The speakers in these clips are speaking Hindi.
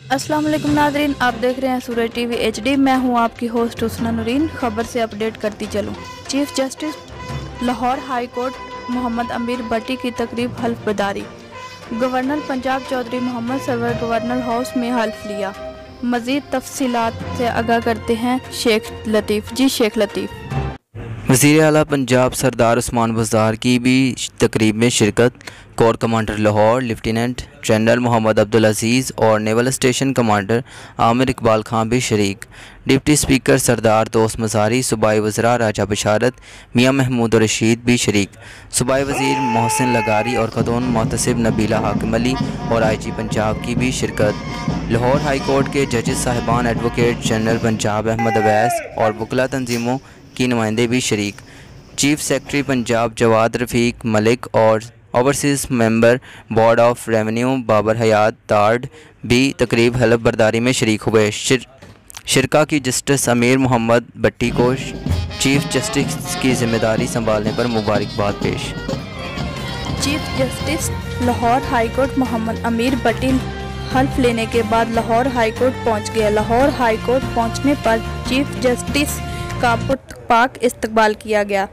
अस्सलाम वालेकुम नाज़रीन, आप देख रहे हैं सूरज टीवी HD। मैं हूं आपकी होस्ट हुस्ना नूरीन। खबर से अपडेट करती चलूं। Chief justice Lahore high court Mohammad अमीर भट्टी की तकरीब हल्फ बर्दारी। Governor Punjab Chaudhry Mohammad Sarwar governor house में हल्फ लिया। मज़ीद तफसीलात से आगाह करते हैं शेख लतीफ़। जी शेख लतीफ़। वज़ीर आला पंजाब सरदार उस्मान बुज़दार की भी तकरीब में शिरकत। Core commander Lahore lieutenant general Mohammad Abdul Aziz और naval station commander Amir Iqbal Khan भी शरीक। डिप्टी स्पीकर सरदार दोस्त मज़ारी, सूबाई वज़रा राजा बशारत, मियाँ महमूद रशीद भी शरीक। सूबाई वज़ीर मोहसिन लगारी और ख़तून मोहतसिब नबीला हाकिम अली और IG पंजाब की भी शिरकत। लाहौर हाई कोर्ट के जजेस साहिबान, एडवोकेट जनरल पंजाब अहमद अवैस और वकला तंजीमों की नुमाइंदे भी शरीक। चीफ सेक्रेटरी पंजाब जवाद रफ़ीक मलिक और overseas member board of revenue Babar Hayat Tarar भी तकरीब हल्फ बर्दारी में शरीक हुए। शिरका की जस्टिस अमीर मोहम्मद भट्टी को चीफ जस्टिस की जिम्मेदारी संभालने पर मुबारकबाद पेश। Chief justice Lahore high court Mohammad अमीर भट्टी हल्फ लेने के बाद लाहौर हाई कोर्ट पहुँच गया। लाहौर हाई कोर्ट पहुँचने पर चीफ जस्टिस का पुरतपाक इस्तकबाल किया गया।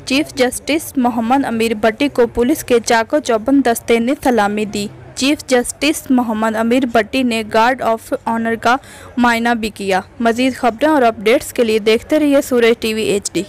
चीफ जस्टिस मोहम्मद अमीर भट्टी को पुलिस के चाको चौबंद दस्ते ने सलामी दी। चीफ जस्टिस मोहम्मद अमीर भट्टी ने गार्ड ऑफ ऑनर का मायना भी किया। मज़ीद खबरें और अपडेट्स के लिए देखते रहिए सूरज टीवी HD।